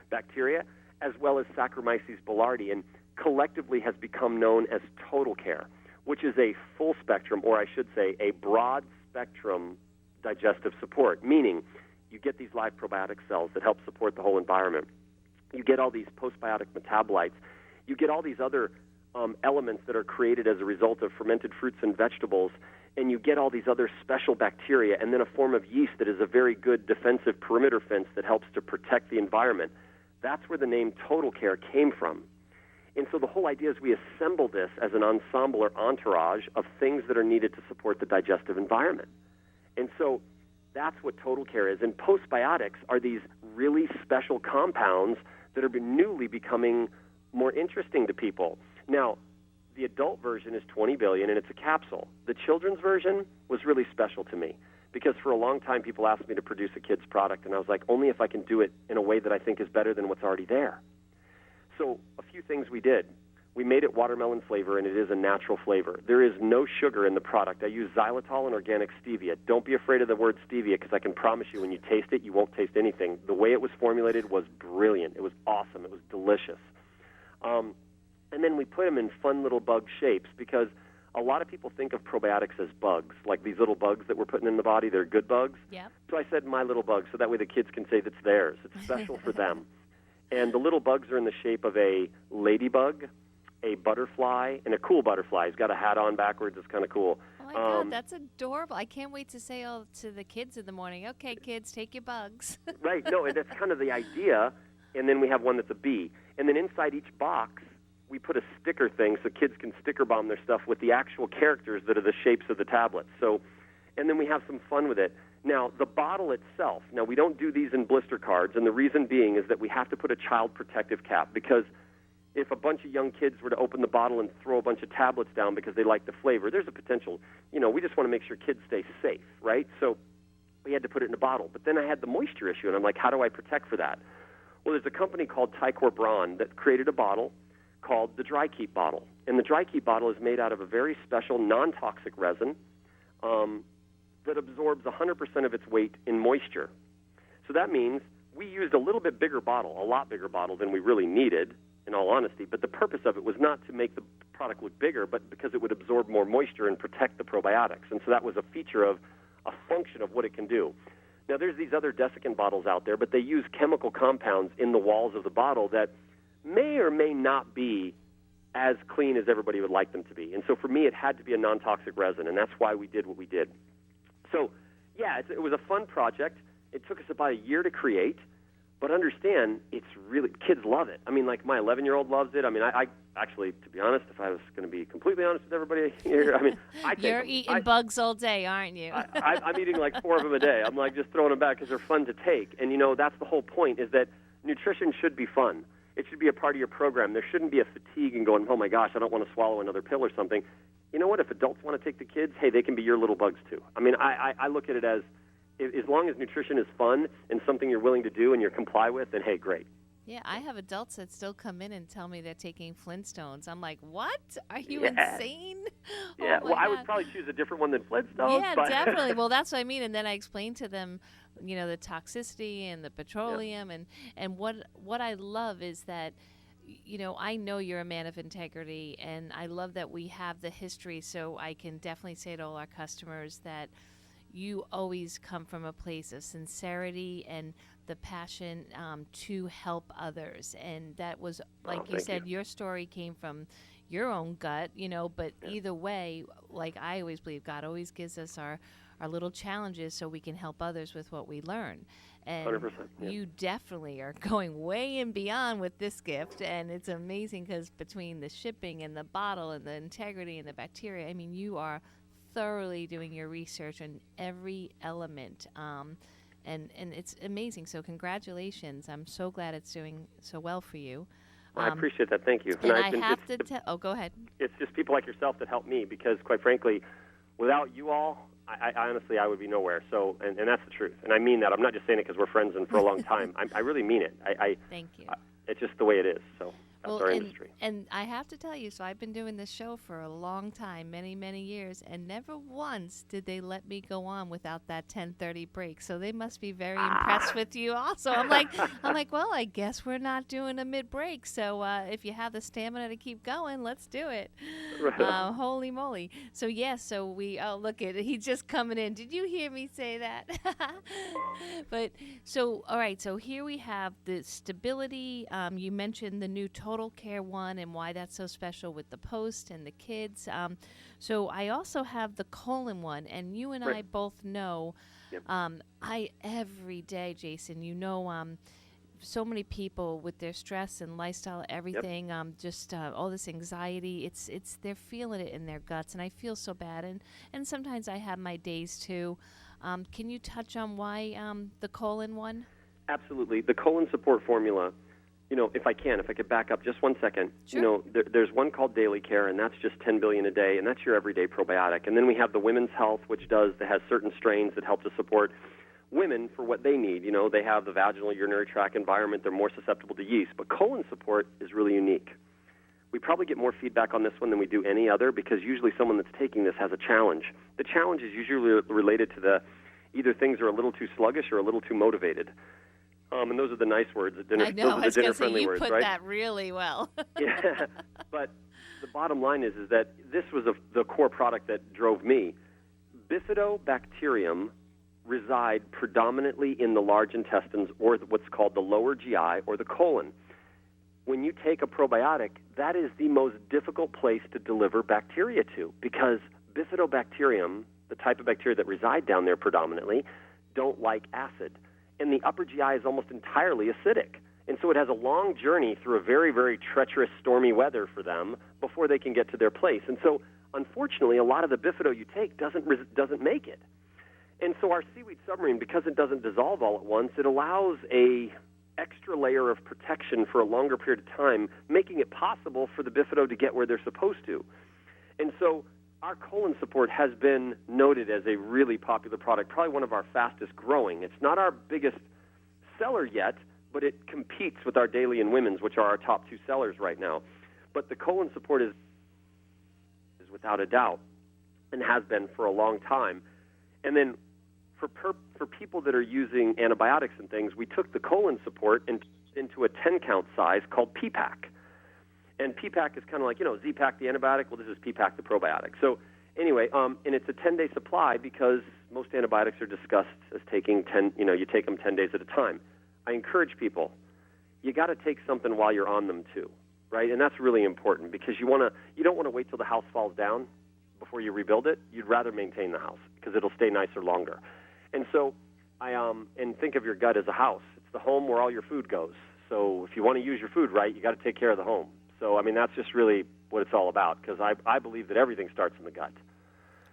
bacteria, as well as Saccharomyces boulardii, and collectively has become known as Total Care, which is a full spectrum, or I should say a broad spectrum digestive support, meaning you get these live probiotic cells that help support the whole environment. You get all these postbiotic metabolites. You get all these other elements that are created as a result of fermented fruits and vegetables, and you get all these other special bacteria, and then a form of yeast that is a very good defensive perimeter fence that helps to protect the environment. That's where the name Total Care came from. And so the whole idea is we assemble this as an ensemble or entourage of things that are needed to support the digestive environment. And so that's what Total Care is. And postbiotics are these really special compounds that are newly becoming more interesting to people. Now, the adult version is 20 billion, and it's a capsule. The children's version was really special to me because for a long time people asked me to produce a kid's product, and I was like, only if I can do it in a way that I think is better than what's already there. So a few things we did. We made it watermelon flavor, and it is a natural flavor. There is no sugar in the product. I use xylitol and organic stevia. Don't be afraid of the word stevia because I can promise you when you taste it, you won't taste anything. The way it was formulated was brilliant. It was awesome. It was delicious. And then we put them in fun little bug shapes because a lot of people think of probiotics as bugs, like these little bugs that we're putting in the body. They're good bugs. Yep. So I said my little bug, so that way the kids can say that's theirs. It's special for them. And the little bugs are in the shape of a ladybug, a butterfly, and a cool butterfly. He's got a hat on backwards. It's kind of cool. Oh, my God, that's adorable. I can't wait to say to the kids in the morning, okay, kids, take your bugs. Right. No, and that's kind of the idea. And then we have one that's a bee. And then inside each box, we put a sticker thing so kids can sticker bomb their stuff with the actual characters that are the shapes of the tablets. So, and then we have some fun with it. Now, the bottle itself, now we don't do these in blister cards, and the reason being is that we have to put a child protective cap, because if a bunch of young kids were to open the bottle and throw a bunch of tablets down because they like the flavor, there's a potential, we just want to make sure kids stay safe, right? So we had to put it in a bottle. But then I had the moisture issue, and I'm like, how do I protect for that? Well, there's a company called Tycor Braun that created a bottle called the Dry Keep bottle. And the Dry Keep bottle is made out of a very special non-toxic resin that absorbs 100% of its weight in moisture. So that means we used a little bit bigger bottle, a lot bigger bottle than we really needed, in all honesty. But the purpose of it was not to make the product look bigger, but because it would absorb more moisture and protect the probiotics. And so that was a feature of a function of what it can do. Now, there's these other desiccant bottles out there, but they use chemical compounds in the walls of the bottle that may or may not be as clean as everybody would like them to be. And so for me, it had to be a non-toxic resin, and that's why we did what we did. So, yeah, it was a fun project. It took us about a year to create, but understand, it's really, kids love it. I mean, like my 11-year-old loves it. I mean, I actually, to be honest, if I was going to be completely honest with everybody here, I mean, I take You're eating bugs all day, aren't you? I'm eating like 4 of them a day. I'm like just throwing them back because they're fun to take. And, that's the whole point, is that nutrition should be fun. It should be a part of your program. There shouldn't be a fatigue and going, oh, my gosh, I don't want to swallow another pill or something. You know what? If adults want to take the kids, hey, they can be your little bugs too. I mean, I look at it as long as nutrition is fun and something you're willing to do and you're comply with, then, hey, great. Yeah, I have adults that still come in and tell me they're taking Flintstones. I'm like, what? Are you insane? Yeah, well, I would probably choose a different one than Flintstones. Yeah, definitely. Well, that's what I mean. And then I explain to them, the toxicity and the petroleum. And what I love is that, I know you're a man of integrity, and I love that we have the history, so I can definitely say to all our customers that you always come from a place of sincerity and the passion to help others. And that was, like you said, your story came from your own gut, but either way, like I always believe, God always gives us our little challenges so we can help others with what we learn. And 100%, you definitely are going way and beyond with this gift, and it's amazing because between the shipping and the bottle and the integrity and the bacteria, I mean, you are thoroughly doing your research on every element, and it's amazing. So congratulations. I'm so glad it's doing so well for you. I appreciate that. Thank you. And I have to tell... Oh, go ahead. It's just people like yourself that help me, because, quite frankly, without you all, I honestly, I would be nowhere. So, and that's the truth. And I mean that. I'm not just saying it because we're friends and for a long time. I really mean it. Thank you. It's just the way it is. So that's our industry. And I have to tell you, so I've been doing this show for a long time, many, many years, and never once did they let me go on without that 10:30 break. So they must be very impressed with you also. I'm like, well, I guess we're not doing a mid-break. So if you have the stamina to keep going, let's do it. Right. Holy moly. So so we, look at it. He's just coming in. Did you hear me say that? But so, all right. So here we have the stability. You mentioned the new Total Care one and why that's so special with the post and the kids. So I also have the colon one, and you and I both know. Yep. Every day, Jason, so many people with their stress and lifestyle, everything, just all this anxiety, it's they're feeling it in their guts, and I feel so bad, and sometimes I have my days too. Can you touch on why the colon one? Absolutely. The colon support formula, if I could back up just 1 second. Sure. There's one called Daily Care, and that's just 10 billion a day, and that's your everyday probiotic. And then we have the Women's Health, which has certain strains that help to support women for what they need. They have the vaginal urinary tract environment. They're more susceptible to yeast. But colon support is really unique. We probably get more feedback on this one than we do any other, because usually someone that's taking this has a challenge. The challenge is usually related to either things are a little too sluggish or a little too motivated. And those are the nice words at dinner. I know. I Those was are the going to say, dinner-friendly you words, put right? that really well. Yeah, but the bottom line is that this was the core product that drove me. Bifidobacterium reside predominantly in the large intestines, or what's called the lower GI, or the colon. When you take a probiotic, that is the most difficult place to deliver bacteria to, because Bifidobacterium, the type of bacteria that reside down there predominantly, don't like acid. And the upper GI is almost entirely acidic. And so it has a long journey through a very, very treacherous, stormy weather for them before they can get to their place. And so, unfortunately, a lot of the Bifido you take doesn't make it. And so our seaweed submarine, because it doesn't dissolve all at once, it allows a extra layer of protection for a longer period of time, making it possible for the Bifido to get where they're supposed to. And so our colon support has been noted as a really popular product, probably one of our fastest growing. It's not our biggest seller yet, but it competes with our Daily and Women's, which are our top 2 sellers right now. But the colon support is without a doubt, and has been for a long time. And then for people that are using antibiotics and things, we took the colon support into a 10-count size called P-Pack. And P-Pack is kind of like, Z-Pack the antibiotic. Well, this is P-Pack the probiotic. So anyway, and it's a 10-day supply because most antibiotics are discussed as taking 10, you take them 10 days at a time. I encourage people, you got to take something while you're on them too, right? And that's really important because you don't want to wait till the house falls down before you rebuild it. You'd rather maintain the house because it'll stay nicer longer. And so and think of your gut as a house. It's the home where all your food goes. So if you want to use your food right, you got to take care of the home. So, that's just really what it's all about, because I believe that everything starts in the gut.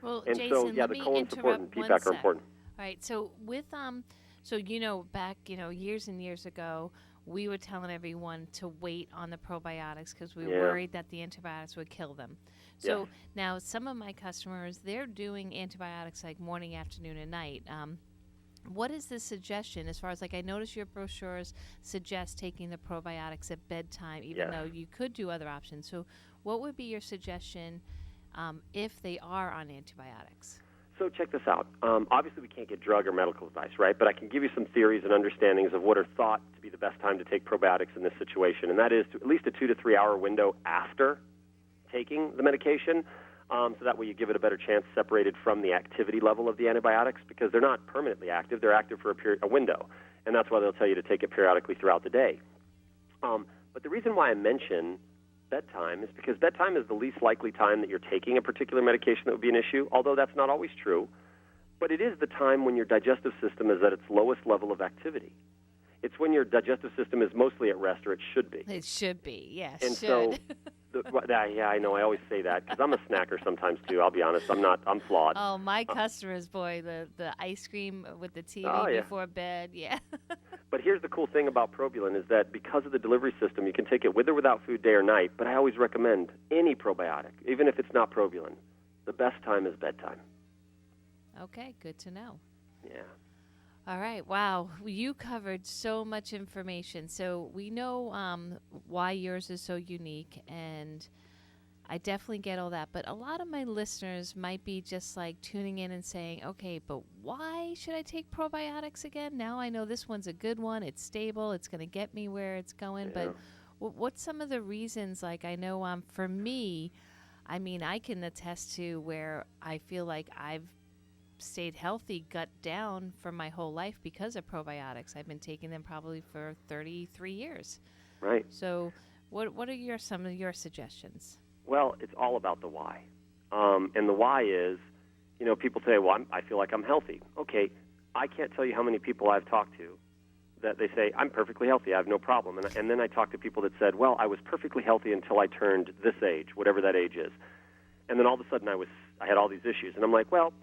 Well, and Jason, so, let the me colon support and P-Pack are important. All right, so with, back, years and years ago, we were telling everyone to wait on the probiotics because we were worried that the antibiotics would kill them. So now some of my customers, they're doing antibiotics like morning, afternoon, and night. What is the suggestion as far as, I notice your brochures suggest taking the probiotics at bedtime, even though you could do other options. So what would be your suggestion if they are on antibiotics? So check this out. Obviously, we can't get drug or medical advice, right? But I can give you some theories and understandings of what are thought to be the best time to take probiotics in this situation, and that is at least a 2 to 3 hour window after taking the medication. So that way you give it a better chance separated from the activity level of the antibiotics, because they're not permanently active. They're active for a window, and that's why they'll tell you to take it periodically throughout the day. But the reason why I mention bedtime is because bedtime is the least likely time that you're taking a particular medication that would be an issue, although that's not always true. But it is the time when your digestive system is at its lowest level of activity. It's when your digestive system is mostly at rest, or it should be. It should be, yes. And so, I know, I always say that because I'm a snacker sometimes too. I'll be honest, I'm flawed. Oh, my customers, boy, the ice cream with the TV before bed, But here's the cool thing about Probulin is that because of the delivery system, you can take it with or without food, day or night. But I always recommend any probiotic, even if it's not Probulin. The best time is bedtime. Okay, good to know. Yeah. All right. Wow. You covered so much information. So we know why yours is so unique, and I definitely get all that. But a lot of my listeners might be just tuning in and saying, okay, but why should I take probiotics again? Now I know this one's a good one. It's stable. It's going to get me where it's going. Yeah. But what's some of the reasons? I know for me, I can attest to where I feel like I've stayed healthy gut down for my whole life because of probiotics. I've been taking them probably for 33 years. Right. So what are some of your suggestions? Well, it's all about the why. And the why is, people say, well, I feel like I'm healthy. Okay, I can't tell you how many people I've talked to that they say, I'm perfectly healthy, I have no problem. And then I talk to people that said, well, I was perfectly healthy until I turned this age, whatever that age is. And then all of a sudden I had all these issues. And I'm like, well,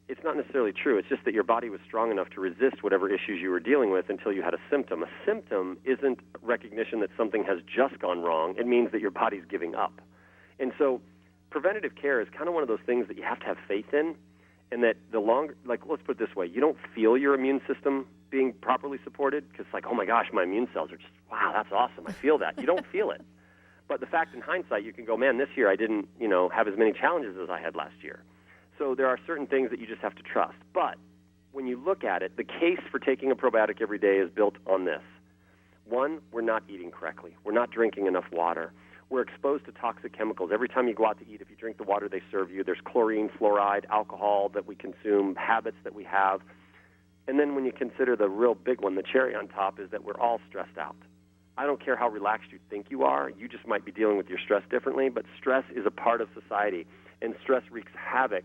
it's not necessarily true. It's just that your body was strong enough to resist whatever issues you were dealing with until you had a symptom. A symptom isn't recognition that something has just gone wrong. It means that your body's giving up. And so preventative care is kind of one of those things that you have to have faith in, and that the longer, let's put it this way, you don't feel your immune system being properly supported because oh my gosh, my immune cells are just, wow, that's awesome. I feel that. You don't feel it. But the fact in hindsight, you can go, man, this year I didn't, have as many challenges as I had last year. So there are certain things that you just have to trust. But when you look at it, the case for taking a probiotic every day is built on this. One, we're not eating correctly. We're not drinking enough water. We're exposed to toxic chemicals. Every time you go out to eat, if you drink the water they serve you, there's chlorine, fluoride, alcohol that we consume, habits that we have. And then when you consider the real big one, the cherry on top, is that we're all stressed out. I don't care how relaxed you think you are. You just might be dealing with your stress differently, but stress is a part of society, and stress wreaks havoc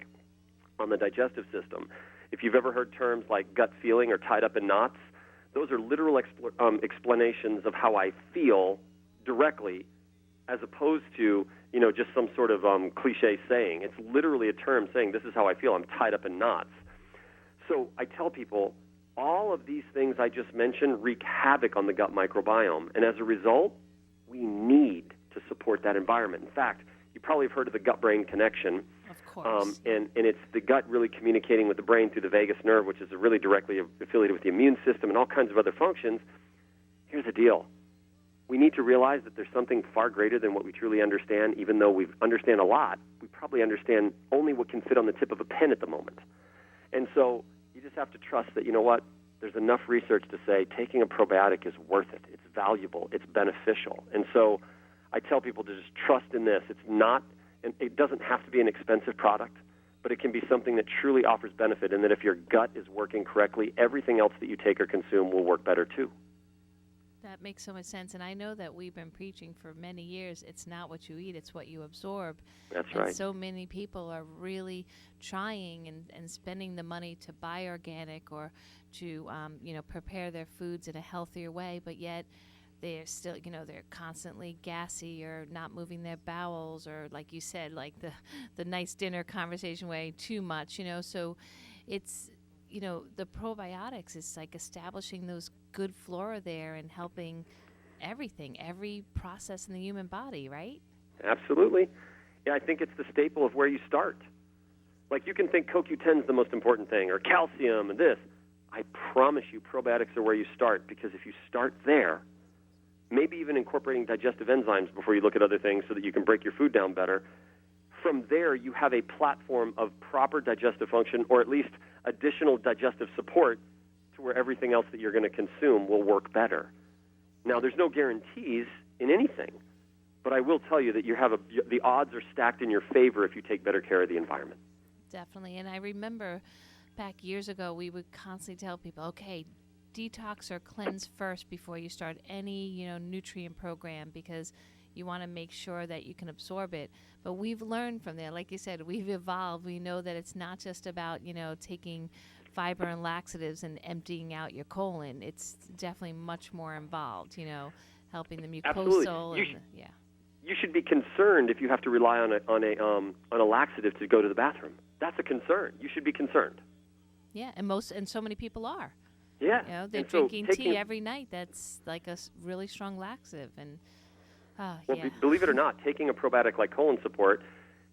on the digestive system. If you've ever heard terms like gut feeling or tied up in knots, those are literal explanations of how I feel directly, as opposed to, just some sort of cliche saying. It's literally a term saying, this is how I feel, I'm tied up in knots. So I tell people, all of these things I just mentioned wreak havoc on the gut microbiome, and as a result, we need to support that environment. In fact, you probably have heard of the gut-brain connection. Of course. And it's the gut really communicating with the brain through the vagus nerve, which is really directly affiliated with the immune system and all kinds of other functions. Here's the deal. We need to realize that there's something far greater than what we truly understand. Even though we understand a lot, we probably understand only what can fit on the tip of a pen at the moment. And so you just have to trust that, there's enough research to say taking a probiotic is worth it. It's valuable. It's beneficial. And so I tell people to just trust in this. It doesn't have to be an expensive product, but it can be something that truly offers benefit, and that if your gut is working correctly, everything else that you take or consume will work better too. That makes so much sense. And I know that we've been preaching for many years, it's not what you eat, it's what you absorb. That's right. And so many people are really trying and spending the money to buy organic or to, prepare their foods in a healthier way, but yet they're still, they're constantly gassy or not moving their bowels, or like you said, like the nice dinner conversation way, too much, so it's, the probiotics is like establishing those good flora there and helping every process in the human body, right? Absolutely. Yeah, I think it's the staple of where you start. Like, you can think CoQ10 is the most important thing, or calcium and this. I promise you probiotics are where you start, because if you start there, maybe even incorporating digestive enzymes before you look at other things so that you can break your food down better, from there you have a platform of proper digestive function, or at least additional digestive support, to where everything else that you're going to consume will work better. Now, there's no guarantees in anything, but I will tell you that the odds are stacked in your favor if you take better care of the environment. Definitely. And I remember back years ago, we would constantly tell people, okay, detox or cleanse first before you start any, nutrient program, because you want to make sure that you can absorb it. But we've learned from there. Like you said, we've evolved. We know that it's not just about, taking fiber and laxatives and emptying out your colon. It's definitely much more involved, helping the mucosal. Absolutely. You should be concerned if you have to rely on a laxative to go to the bathroom. That's a concern. You should be concerned. Yeah, and so many people are. Yeah. They're drinking tea every night. That's like a really strong laxative. And believe it or not, taking a probiotic like colon support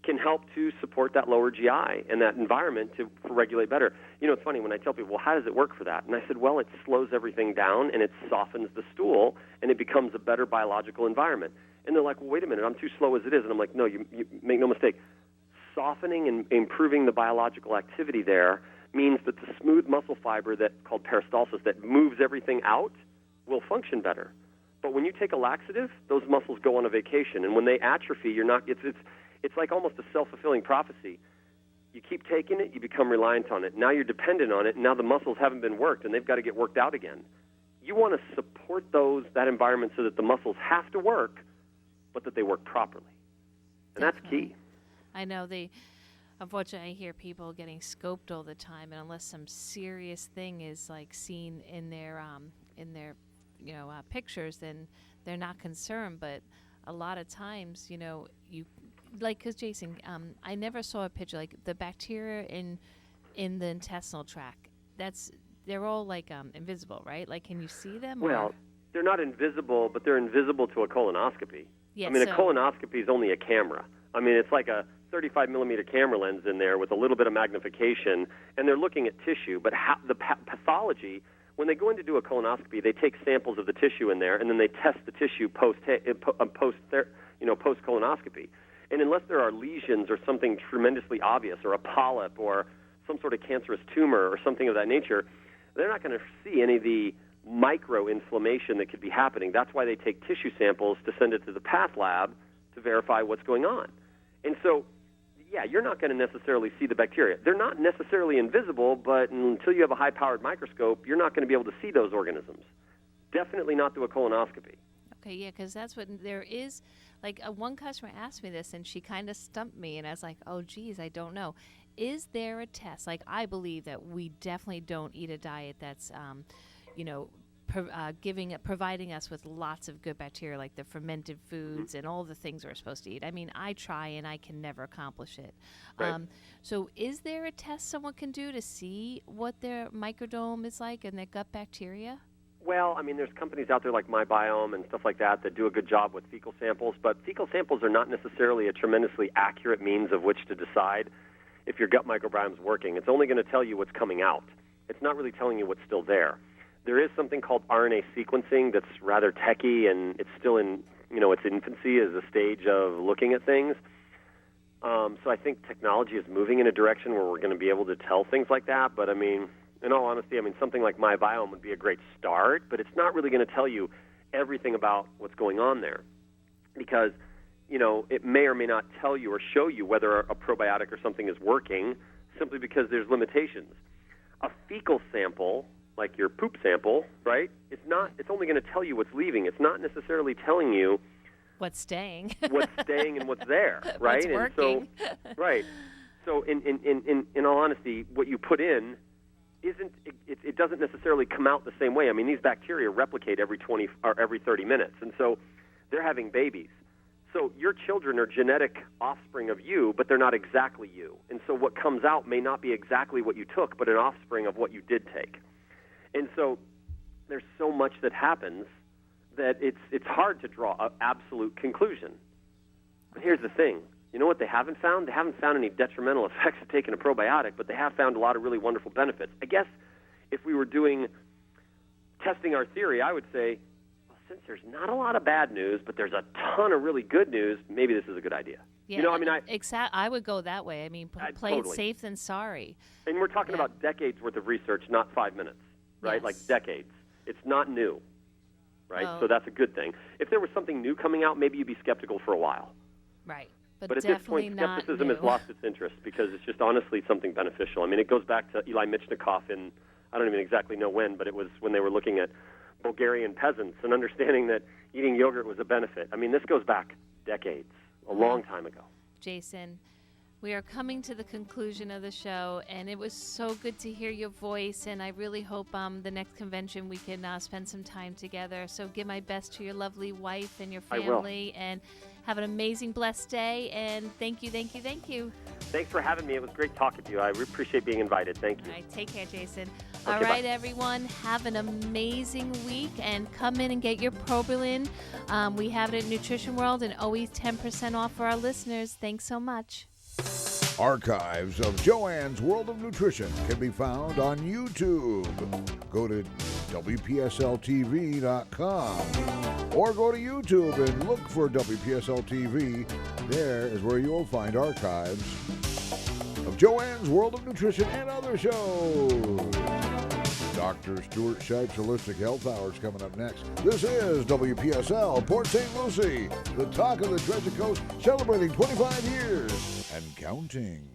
can help to support that lower GI and that environment to regulate better. It's funny when I tell people, well, how does it work for that? And I said, well, it slows everything down and it softens the stool and it becomes a better biological environment. And they're like, well, wait a minute, I'm too slow as it is. And I'm like, no, you make no mistake. Softening and improving the biological activity there means that the smooth muscle fiber called peristalsis that moves everything out will function better. But when you take a laxative, those muscles go on a vacation, and when they atrophy, it's like almost a self-fulfilling prophecy. You keep taking it, you become reliant on it. Now you're dependent on it, and now the muscles haven't been worked, and they've got to get worked out again. You want to support that environment so that the muscles have to work, but that they work properly. And Definitely. That's key. I know unfortunately, I hear people getting scoped all the time, and unless some serious thing is like seen in their pictures, then they're not concerned. But a lot of times, because Jason, I never saw a picture like the bacteria in the intestinal tract. They're all like invisible, right? Like, can you see them? Well, they're not invisible, but they're invisible to a colonoscopy. Yeah, a colonoscopy is only a camera. It's like a 35 millimeter camera lens in there with a little bit of magnification, and they're looking at tissue. But the pathology, when they go in to do a colonoscopy, they take samples of the tissue in there, and then they test the tissue post colonoscopy. And unless there are lesions or something tremendously obvious, or a polyp or some sort of cancerous tumor or something of that nature, they're not going to see any of the micro-inflammation that could be happening. That's why they take tissue samples to send it to the path lab to verify what's going on. And so, yeah, you're not going to necessarily see the bacteria. They're not necessarily invisible, but until you have a high-powered microscope, you're not going to be able to see those organisms. Definitely not through a colonoscopy. Okay, yeah, because that's what there is. Like one customer asked me this, and she kind of stumped me, and I was like, oh, geez, I don't know. Is there a test? Like, I believe that we definitely don't eat a diet that's, providing us with lots of good bacteria, like the fermented foods and all the things we're supposed to eat. I mean, I try, and I can never accomplish it. Right. So is there a test someone can do to see what their microbiome is like and their gut bacteria? Well, I mean, there's companies out there like MyBiome and stuff like that do a good job with fecal samples, but fecal samples are not necessarily a tremendously accurate means of which to decide if your gut microbiome is working. It's only going to tell you what's coming out. It's not really telling you what's still there. There is something called RNA sequencing that's rather techy, and it's still in, its infancy as a stage of looking at things. So I think technology is moving in a direction where we're going to be able to tell things like that, but I mean, in all honesty, something like MyBiome would be a great start, but it's not really going to tell you everything about what's going on there because, it may or may not tell you or show you whether a probiotic or something is working simply because there's limitations. A fecal sample, like your poop sample, right, it's only going to tell you what's leaving. It's not necessarily telling you what's staying and what's there, right? What's working. And so, right. So in all honesty, what you put in it doesn't necessarily come out the same way. I mean, these bacteria replicate every 20 or every 30 minutes, and so they're having babies. So your children are genetic offspring of you, but they're not exactly you. And so what comes out may not be exactly what you took, but an offspring of what you did take. And so there's so much that happens that it's hard to draw an absolute conclusion. But here's the thing. You know what they haven't found? They haven't found any detrimental effects of taking a probiotic, but they have found a lot of really wonderful benefits. I guess if we were testing our theory, I would say, well, since there's not a lot of bad news, but there's a ton of really good news, maybe this is a good idea. Yeah, I would go that way. I mean, play totally. It safe than sorry. And we're talking about decades worth of research, not 5 minutes, right? Yes. Like decades. It's not new, right? Oh. So that's a good thing. If there was something new coming out, maybe you'd be skeptical for a while. Right. But at this point, skepticism has lost its interest because it's just honestly something beneficial. I mean, it goes back to Eli Michnikov in, I don't even exactly know when, but it was when they were looking at Bulgarian peasants and understanding that eating yogurt was a benefit. I mean, this goes back decades, a long time ago. Jason, we are coming to the conclusion of the show, and it was so good to hear your voice, and I really hope the next convention we can spend some time together. So give my best to your lovely wife and your family, and have an amazing, blessed day, and thank you. Thanks for having me. It was great talking to you. I appreciate being invited. Thank you. All right, take care, Jason. Okay, All right, bye. everyone, have an amazing week, and come in and get your Probulin. We have it at Nutrition World, and always 10% off for our listeners. Thanks so much. Archives of Joanne's World of Nutrition can be found on YouTube. Go to WPSLTV.com or go to YouTube and look for WPSL TV. There is where you'll find archives of Joanne's World of Nutrition and other shows. Dr. Stuart Shipe's Holistic Health Hour is coming up next. This is WPSL Port St. Lucie, the talk of the Treasure Coast, celebrating 25 years and counting.